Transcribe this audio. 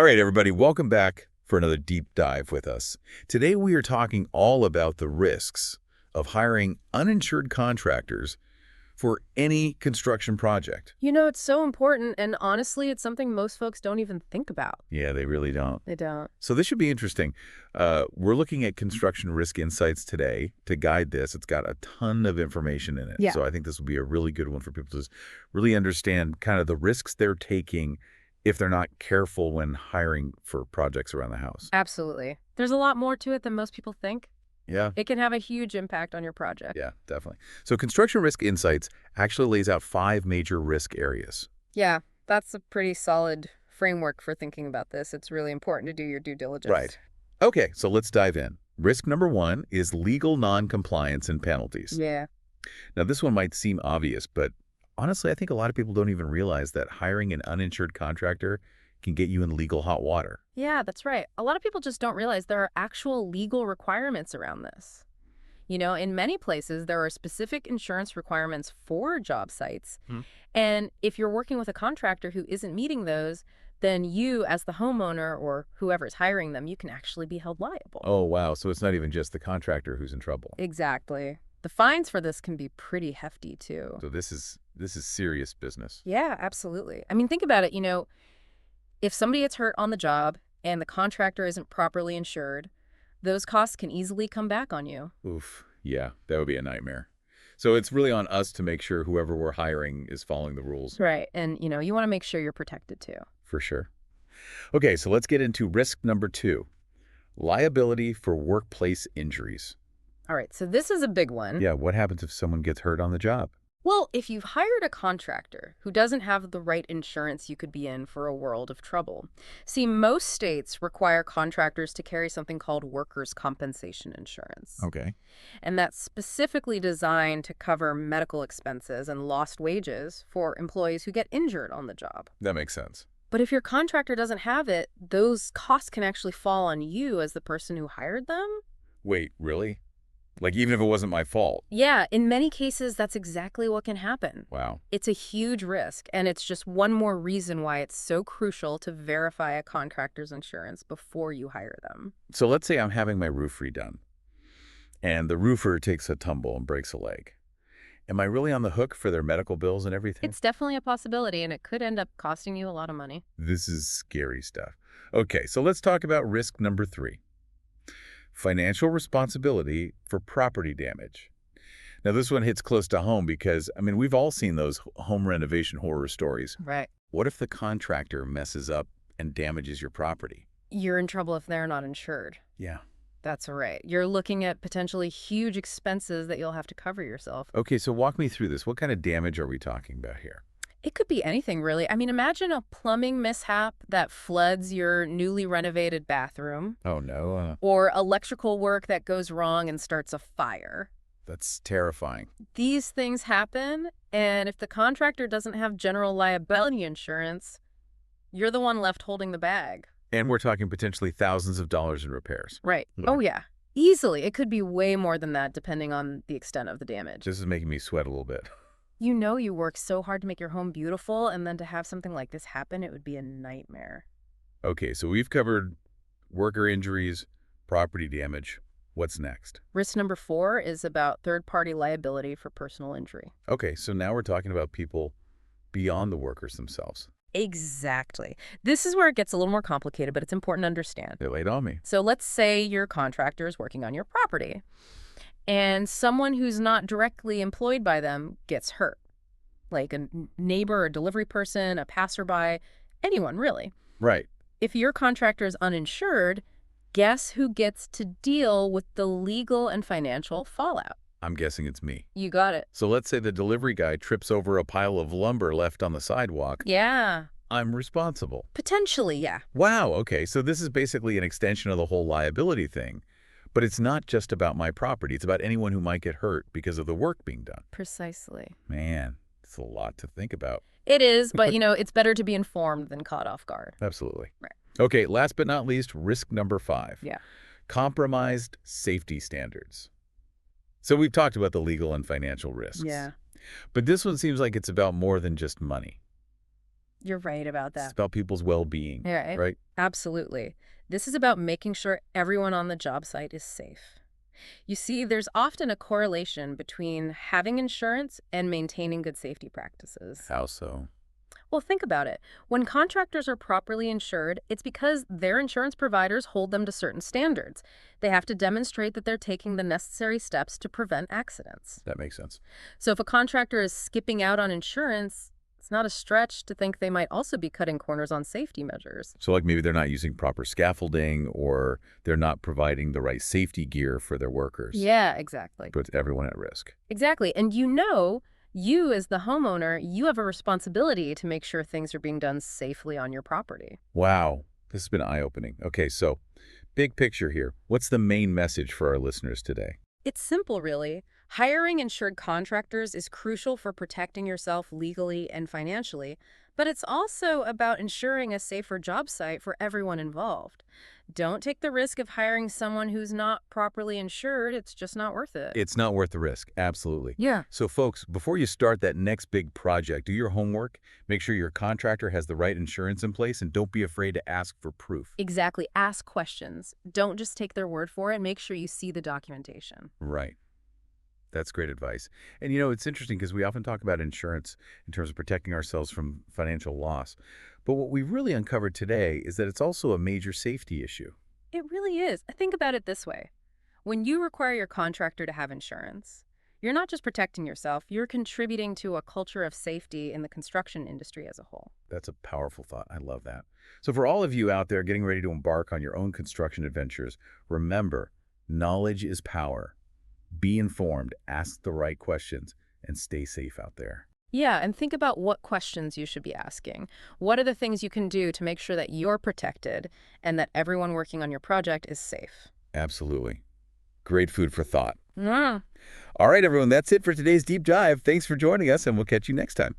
All right, everybody, welcome back for another deep dive with us. Today we are talking all about the risks of hiring uninsured contractors for any construction project. You know, it's so important, and honestly, it's something most folks don't even think about. Yeah, they really don't. They don't. So this should be interesting. We're looking at construction risk insights today to guide this. It's got a ton of information in it. Yeah. So I think this will be a really good one for people to really understand kind of the risks they're taking if they're not careful when hiring for projects around the house. Absolutely. There's a lot more to it than most people think. Yeah. It can have a huge impact on your project. Yeah, definitely. So Construction Risk Insights actually lays out 5 major risk areas. Yeah, that's a pretty solid framework for thinking about this. It's really important to do your due diligence. Right. Okay, so let's dive in. Risk number 1 is legal non-compliance and penalties. Yeah. Now, this one might seem obvious, but honestly, I think a lot of people don't even realize that hiring an uninsured contractor can get you in legal hot water. Yeah, that's right. A lot of people just don't realize there are actual legal requirements around this. You know, in many places, there are specific insurance requirements for job sites. And if you're working with a contractor who isn't meeting those, then you, as the homeowner or whoever's hiring them, you can actually be held liable. Oh, wow. So it's not even just the contractor who's in trouble. Exactly. The fines for this can be pretty hefty, too. So this is serious business. Yeah, absolutely. I mean, think about it. You know, if somebody gets hurt on the job and the contractor isn't properly insured, those costs can easily come back on you. Oof. Yeah, that would be a nightmare. So it's really on us to make sure whoever we're hiring is following the rules. Right. And, you know, you want to make sure you're protected, too. For sure. Okay, so let's get into risk number 2, liability for workplace injuries. All right. So this is a big one. Yeah, what happens if someone gets hurt on the job? Well, if you've hired a contractor who doesn't have the right insurance, you could be in for a world of trouble. See, most states require contractors to carry something called workers' compensation insurance. Okay. And that's specifically designed to cover medical expenses and lost wages for employees who get injured on the job. That makes sense. But if your contractor doesn't have it, those costs can actually fall on you as the person who hired them. Wait, really? Like, even if it wasn't my fault? Yeah, in many cases, that's exactly what can happen. Wow. It's a huge risk, and it's just one more reason why it's so crucial to verify a contractor's insurance before you hire them. So let's say I'm having my roof redone, and the roofer takes a tumble and breaks a leg. Am I really on the hook for their medical bills and everything? It's definitely a possibility, and it could end up costing you a lot of money. This is scary stuff. Okay, so let's talk about risk number 3. Financial responsibility for property damage. Now, this one hits close to home because, I mean, we've all seen those home renovation horror stories. Right. What if the contractor messes up and damages your property? You're in trouble if they're not insured. Yeah. That's right. You're looking at potentially huge expenses that you'll have to cover yourself. Okay, so walk me through this. What kind of damage are we talking about here? It could be anything, really. I mean, imagine a plumbing mishap that floods your newly renovated bathroom. Oh, no. Or electrical work that goes wrong and starts a fire. That's terrifying. These things happen, and if the contractor doesn't have general liability insurance, you're the one left holding the bag. And we're talking potentially thousands of dollars in repairs. Right. Yeah. Oh, yeah. Easily. It could be way more than that, depending on the extent of the damage. This is making me sweat a little bit. You know you work so hard to make your home beautiful, and then to have something like this happen, it would be a nightmare. Okay, so we've covered worker injuries, property damage. What's next? Risk number 4 is about third-party liability for personal injury. Okay, so now we're talking about people beyond the workers themselves. Exactly. This is where it gets a little more complicated, but it's important to understand. They laid on me. So let's say your contractor is working on your property, and someone who's not directly employed by them gets hurt, like a neighbor, a delivery person, a passerby, anyone really. Right. If your contractor is uninsured, guess who gets to deal with the legal and financial fallout? I'm guessing it's me. You got it. So let's say the delivery guy trips over a pile of lumber left on the sidewalk. Yeah. I'm responsible. Potentially, yeah. Wow, okay, so this is basically an extension of the whole liability thing. But it's not just about my property. It's about anyone who might get hurt because of the work being done. Precisely. Man, it's a lot to think about. It is, but, you know, it's better to be informed than caught off guard. Absolutely. Right. Okay, last but not least, risk number 5. Yeah. Compromised safety standards. So we've talked about the legal and financial risks. Yeah. But this one seems like it's about more than just money. You're right about It's that. about people's well-being, Yeah, right? absolutely. This is about making sure everyone on the job site is safe. You see, there's often a correlation between having insurance and maintaining good safety practices. How so? Well, think about it. When contractors are properly insured, it's because their insurance providers hold them to certain standards. They have to demonstrate that they're taking the necessary steps to prevent accidents. That makes sense. So if a contractor is skipping out on insurance, it's not a stretch to think they might also be cutting corners on safety measures. So like maybe they're not using proper scaffolding or they're not providing the right safety gear for their workers. Yeah, exactly. Puts everyone at risk. Exactly. And you as the homeowner, you have a responsibility to make sure things are being done safely on your property. Wow, this has been eye-opening. Okay, so big picture here. What's the main message for our listeners today? It's simple, really. Hiring insured contractors is crucial for protecting yourself legally and financially, but it's also about ensuring a safer job site for everyone involved. Don't take the risk of hiring someone who's not properly insured. It's just not worth it. It's not worth the risk. Absolutely. Yeah. So folks, before you start that next big project, do your homework. Make sure your contractor has the right insurance in place and don't be afraid to ask for proof. Exactly. Ask questions. Don't just take their word for it. Make sure you see the documentation. Right. That's great advice. And it's interesting because we often talk about insurance in terms of protecting ourselves from financial loss. But what we really uncovered today is that it's also a major safety issue. It really is. Think about it this way. When you require your contractor to have insurance, you're not just protecting yourself, you're contributing to a culture of safety in the construction industry as a whole. That's a powerful thought. I love that. So for all of you out there getting ready to embark on your own construction adventures, remember, knowledge is power. Be informed, ask the right questions, and stay safe out there. Yeah, and think about what questions you should be asking. What are the things you can do to make sure that you're protected and that everyone working on your project is safe? Absolutely. Great food for thought. Mm. All right, everyone, that's it for today's deep dive. Thanks for joining us, and we'll catch you next time.